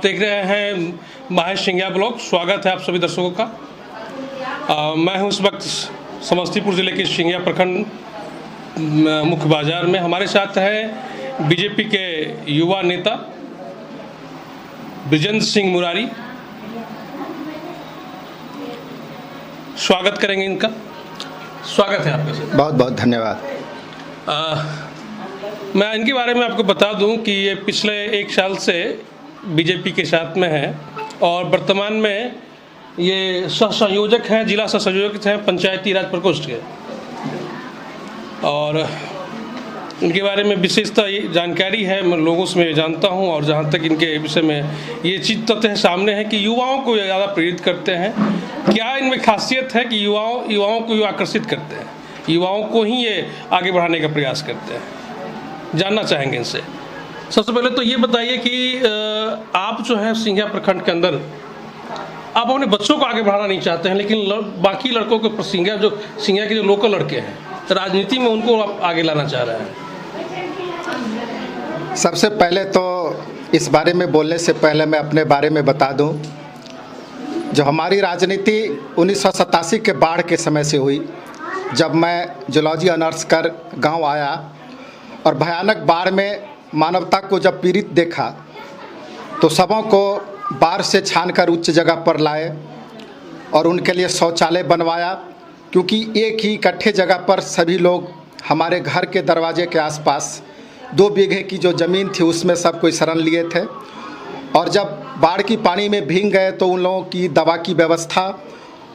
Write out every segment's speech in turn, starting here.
आप देख रहे हैं महेश सिंघिया ब्लॉग। स्वागत है आप सभी दर्शकों का। मैं हूं इस वक्त समस्तीपुर ज़िले के सिंघिया प्रखंड मुख्य बाजार में। हमारे साथ है बीजेपी के युवा नेता बृजेंद्र सिंह मुरारी। स्वागत करेंगे इनका। स्वागत है आपका सर। बहुत बहुत धन्यवाद। मैं इनके बारे में आपको बता दूं कि ये पिछले 1 साल से बीजेपी के साथ में है और वर्तमान में ये सह संयोजक हैं, जिला सह संयोजक हैं पंचायती राज प्रकोष्ठ के। और इनके बारे में विशेषता जानकारी है, मैं लोगों से मैं जानता हूं। और जहां तक इनके विषय में ये चीज़ तथ्य सामने है कि युवाओं को ज़्यादा प्रेरित करते हैं। क्या इनमें खासियत है कि युवाओं को आकर्षित करते हैं, युवाओं को ही ये आगे बढ़ाने का प्रयास करते हैं। जानना चाहेंगे इनसे। सबसे पहले तो ये बताइए कि आप जो है सिंघिया प्रखंड के अंदर आप अपने बच्चों को आगे बढ़ाना नहीं चाहते हैं, लेकिन बाकी लड़कों को सिंघिया के जो लोकल लड़के हैं राजनीति में उनको आप आगे लाना चाह रहे हैं। सबसे पहले तो इस बारे में बोलने से पहले मैं अपने बारे में बता दूं, जो हमारी राजनीति 1987 के बाढ़ के समय से हुई, जब मैं जूलॉजी ऑनर्स कर गांव आया और भयानक बाढ़ में मानवता को जब पीड़ित देखा तो सबों को बाढ़ से छानकर उच्च जगह पर लाए और उनके लिए शौचालय बनवाया, क्योंकि एक ही इकट्ठे जगह पर सभी लोग हमारे घर के दरवाजे के आसपास 2 बीघे की जो ज़मीन थी उसमें सब कोई शरण लिए थे। और जब बाढ़ की पानी में भीग गए तो उन लोगों की दवा की व्यवस्था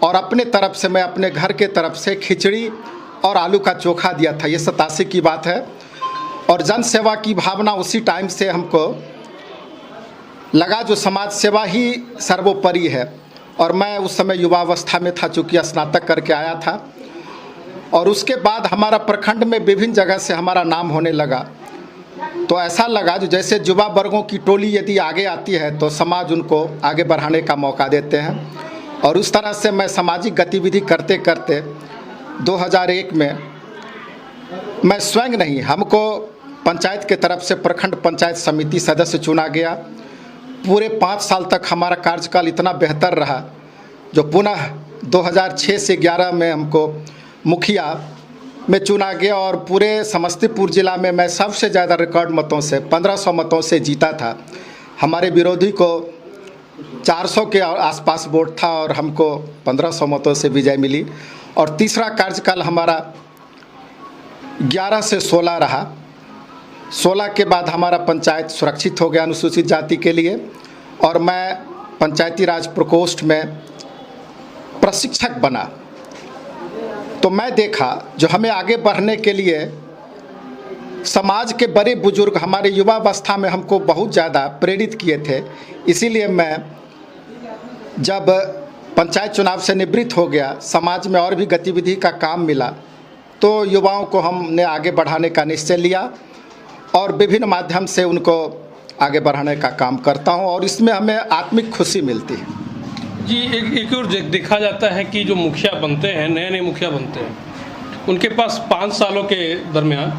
और अपने तरफ से मैं अपने घर के तरफ से खिचड़ी और आलू का चोखा दिया था। ये 87 की बात है। और जन सेवा की भावना उसी टाइम से हमको लगा, जो समाज सेवा ही सर्वोपरि है। और मैं उस समय युवावस्था में था, चूँकि स्नातक करके आया था। और उसके बाद हमारा प्रखंड में विभिन्न जगह से हमारा नाम होने लगा, तो ऐसा लगा जो जैसे युवा वर्गों की टोली यदि आगे आती है तो समाज उनको आगे बढ़ाने का मौका देते हैं। और उस तरह से मैं सामाजिक गतिविधि करते करते 2001 में मैं स्वयं नहीं, हमको पंचायत के तरफ से प्रखंड पंचायत समिति सदस्य चुना गया। पूरे 5 साल तक हमारा कार्यकाल इतना बेहतर रहा, जो पुनः 2006 से 11 में हमको मुखिया में चुना गया। और पूरे समस्तीपुर जिला में मैं सबसे ज़्यादा रिकॉर्ड मतों से 1500 मतों से जीता था। हमारे विरोधी को 400 के आसपास वोट था और हमको 1500 मतों से विजय मिली। और तीसरा कार्यकाल हमारा 11 से 16 रहा। 16 के बाद हमारा पंचायत सुरक्षित हो गया अनुसूचित जाति के लिए, और मैं पंचायती राज प्रकोष्ठ में प्रशिक्षक बना। तो मैं देखा जो हमें आगे बढ़ने के लिए समाज के बड़े बुजुर्ग हमारे युवावस्था में हमको बहुत ज़्यादा प्रेरित किए थे। इसीलिए मैं जब पंचायत चुनाव से निवृत्त हो गया, समाज में और भी गतिविधि का काम मिला, तो युवाओं को हमने आगे बढ़ाने का निश्चय लिया और विभिन्न माध्यम से उनको आगे बढ़ाने का काम करता हूं। और इसमें हमें आत्मिक खुशी मिलती है। जी, एक और देखा जाता है कि जो मुखिया बनते हैं, नए मुखिया बनते हैं, उनके पास 5 सालों के दरमियान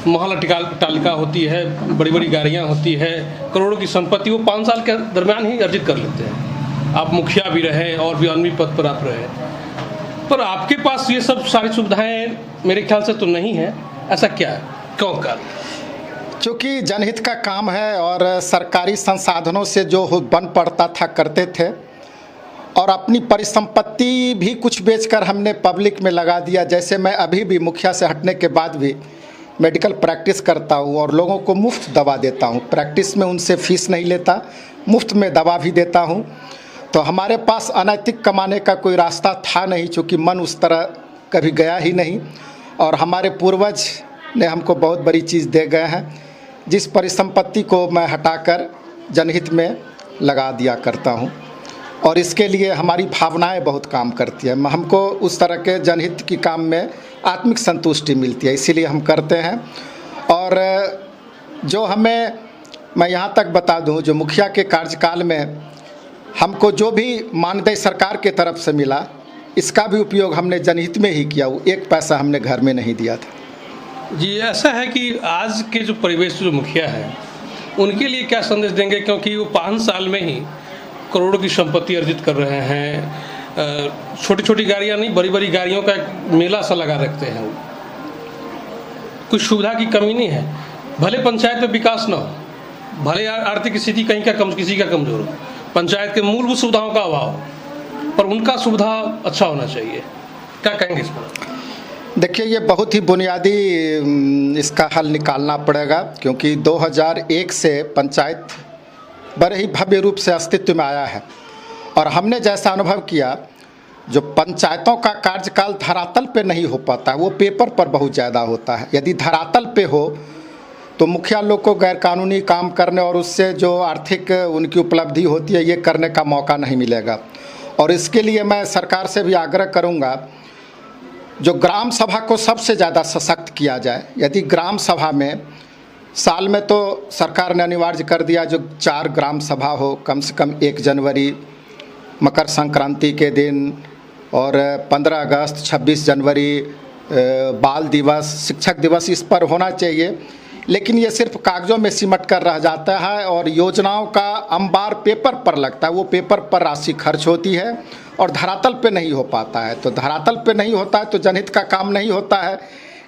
महल अट्टालिका होती है, बड़ी बड़ी गाड़ियां होती है, करोड़ों की संपत्ति वो 5 साल के दरमियान ही अर्जित कर लेते हैं। आप मुखिया भी रहे और भी अन्य पद पर आप रहे, पर आपके पास ये सब सारी सुविधाएं मेरे ख्याल से तो नहीं है। ऐसा क्या है, क्यों कर? चूँकि जनहित का काम है और सरकारी संसाधनों से जो बन पड़ता था करते थे, और अपनी परिसंपत्ति भी कुछ बेचकर हमने पब्लिक में लगा दिया। जैसे मैं अभी भी मुखिया से हटने के बाद भी मेडिकल प्रैक्टिस करता हूँ और लोगों को मुफ्त दवा देता हूँ। प्रैक्टिस में उनसे फीस नहीं लेता, मुफ्त में दवा भी देता हूँ। तो हमारे पास अनैतिक कमाने का कोई रास्ता था नहीं, चूँकि मन उस तरह कभी गया ही नहीं। और हमारे पूर्वज ने हमको बहुत बड़ी चीज़ दे गए हैं, जिस परिसंपत्ति को मैं हटाकर जनहित में लगा दिया करता हूं। और इसके लिए हमारी भावनाएं बहुत काम करती है। हमको उस तरह के जनहित की काम में आत्मिक संतुष्टि मिलती है, इसीलिए हम करते हैं। और जो मैं यहाँ तक बता दूं, जो मुखिया के कार्यकाल में हमको जो भी मानदेय सरकार के तरफ से मिला, इसका भी उपयोग हमने जनहित में ही किया। 1 पैसा हमने घर में नहीं दिया था। जी, ऐसा है कि आज के जो परिवेश जो मुखिया है उनके लिए क्या संदेश देंगे, क्योंकि वो 5 साल में ही करोड़ों की संपत्ति अर्जित कर रहे हैं। छोटी छोटी गाड़ियां नहीं, बड़ी बड़ी गाड़ियों का एक मेला सा लगा रखते हैं वो। कुछ सुविधा की कमी नहीं है, भले पंचायत में विकास न हो, भले आर्थिक स्थिति कहीं का किसी का कमजोर हो, पंचायत के मूलभूत सुविधाओं का अभाव हो, पर उनका सुविधा अच्छा होना चाहिए। क्या कहेंगे इस पर? देखिए, ये बहुत ही बुनियादी इसका हल निकालना पड़ेगा, क्योंकि 2001 से पंचायत बड़े ही भव्य रूप से अस्तित्व में आया है और हमने जैसा अनुभव किया, जो पंचायतों का कार्यकाल धरातल पे नहीं हो पाता, वो पेपर पर बहुत ज़्यादा होता है। यदि धरातल पे हो तो मुखिया लोग को गैरकानूनी काम करने और उससे जो आर्थिक उनकी उपलब्धि होती है, ये करने का मौका नहीं मिलेगा। और इसके लिए मैं सरकार से भी आग्रह करूँगा, जो ग्राम सभा को सबसे ज़्यादा सशक्त किया जाए। यदि ग्राम सभा में साल में तो सरकार ने अनिवार्य कर दिया जो 4 ग्राम सभा हो, कम से कम 1 जनवरी, मकर संक्रांति के दिन और 15 अगस्त, 26 जनवरी, बाल दिवस, शिक्षक दिवस, इस पर होना चाहिए। लेकिन ये सिर्फ कागज़ों में सिमट कर रह जाता है और योजनाओं का अंबार पेपर पर लगता है, वो पेपर पर राशि खर्च होती है और धरातल पे नहीं हो पाता है। तो धरातल पे नहीं होता है तो जनहित का काम नहीं होता है,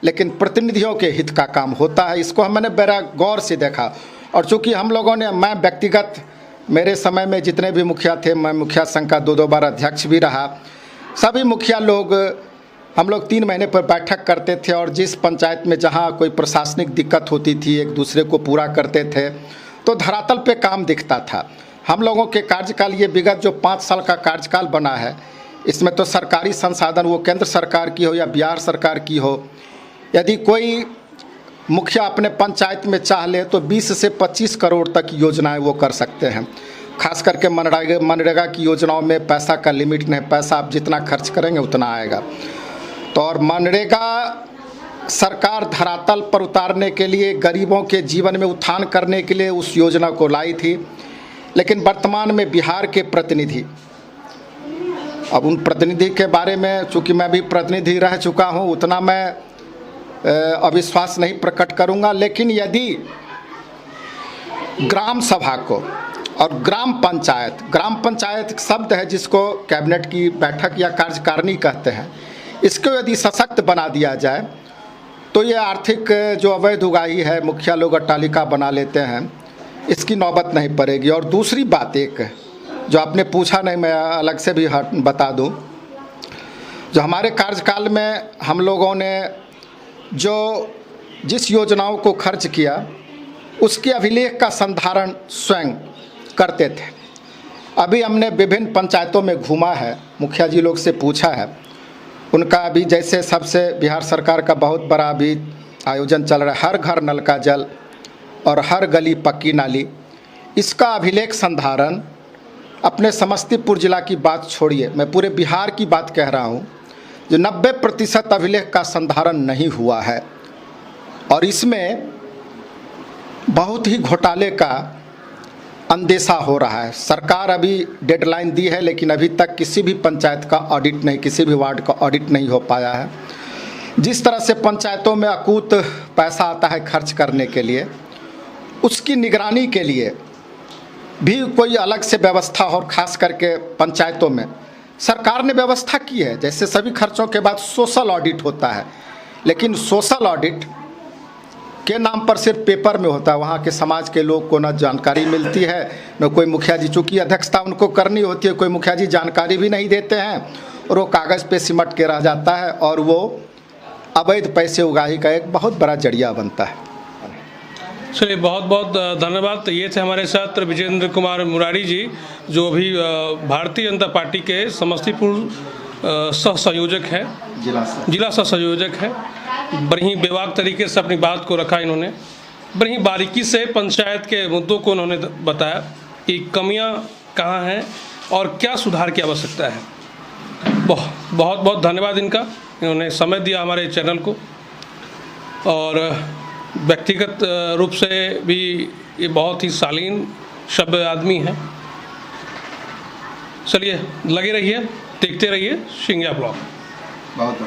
लेकिन प्रतिनिधियों के हित का काम होता है। इसको मैंने बड़ा गौर से देखा। और चूँकि हम लोगों ने, मैं व्यक्तिगत, मेरे समय में जितने भी मुखिया थे, मैं मुखिया संघ का 2 बार अध्यक्ष भी रहा, सभी मुखिया लोग, हम लोग 3 महीने पर बैठक करते थे और जिस पंचायत में जहाँ कोई प्रशासनिक दिक्कत होती थी, एक दूसरे को पूरा करते थे, तो धरातल पे काम दिखता था। हम लोगों के कार्यकाल, ये विगत जो 5 साल का कार्यकाल बना है, इसमें तो सरकारी संसाधन, वो केंद्र सरकार की हो या बिहार सरकार की हो, यदि कोई मुखिया अपने पंचायत में चाह ले तो 20 से 25 करोड़ तक योजनाएं वो कर सकते हैं। खास करके मनरेगा की योजनाओं में पैसा का लिमिट नहीं, पैसा आप जितना खर्च करेंगे उतना आएगा। तो और मनरेगा सरकार धरातल पर उतारने के लिए, गरीबों के जीवन में उत्थान करने के लिए उस योजना को लाई थी। लेकिन वर्तमान में बिहार के प्रतिनिधि, अब उन प्रतिनिधि के बारे में, चूँकि मैं भी प्रतिनिधि रह चुका हूँ, उतना मैं अविश्वास नहीं प्रकट करूँगा। लेकिन यदि ग्राम सभा को और ग्राम पंचायत शब्द है जिसको कैबिनेट की बैठक या कार्यकारिणी कहते हैं, इसको यदि सशक्त बना दिया जाए तो ये आर्थिक जो अवैध उगाही है, मुखिया लोग अट्टालिका बना लेते हैं, इसकी नौबत नहीं पड़ेगी। और दूसरी बात, एक जो आपने पूछा नहीं, मैं अलग से भी बता दूं, जो हमारे कार्यकाल में हम लोगों ने जिस योजनाओं को खर्च किया, उसके अभिलेख का संधारण स्वयं करते थे। अभी हमने विभिन्न पंचायतों में घूमा है, मुखिया जी लोग से पूछा है, उनका अभी जैसे सबसे बिहार सरकार का बहुत बड़ा अभी आयोजन चल रहा है, हर घर नल का जल और हर गली पक्की नाली, इसका अभिलेख संधारण, अपने समस्तीपुर जिला की बात छोड़िए, मैं पूरे बिहार की बात कह रहा हूँ, जो 90% अभिलेख का संधारण नहीं हुआ है। और इसमें बहुत ही घोटाले का अंदेशा हो रहा है। सरकार अभी डेडलाइन दी है, लेकिन अभी तक किसी भी पंचायत का ऑडिट नहीं, किसी भी वार्ड का ऑडिट नहीं हो पाया है। जिस तरह से पंचायतों में अकूत पैसा आता है खर्च करने के लिए, उसकी निगरानी के लिए भी कोई अलग से व्यवस्था हो। और ख़ास करके पंचायतों में सरकार ने व्यवस्था की है, जैसे सभी खर्चों के बाद सोशल ऑडिट होता है, लेकिन सोशल ऑडिट के नाम पर सिर्फ पेपर में होता है। वहाँ के समाज के लोग को न जानकारी मिलती है, न कोई मुखिया जी, चूँकि अध्यक्षता उनको करनी होती है, कोई मुखिया जी जानकारी भी नहीं देते हैं और वो कागज़ पे सिमट के रह जाता है और वो अवैध पैसे उगाही का एक बहुत बड़ा जरिया बनता है। चलिए, बहुत बहुत धन्यवाद। तो ये थे हमारे साथ विजेंद्र कुमार मुरारी जी, जो अभी भारतीय जनता पार्टी के समस्तीपुर सह संयोजक है, जिला सह संयोजक है। बड़ी ही बेबाक तरीके से अपनी बात को रखा इन्होंने, बड़ी ही बारीकी से पंचायत के मुद्दों को उन्होंने बताया कि कमियां कहाँ हैं और क्या सुधार की आवश्यकता है। बहुत बहुत धन्यवाद इनका, इन्होंने समय दिया हमारे चैनल को। और व्यक्तिगत रूप से भी ये बहुत ही शालीन सभ्य आदमी है। चलिए, लगे रहिए, देखते रहिए सिंघिया ब्लॉग। बहुत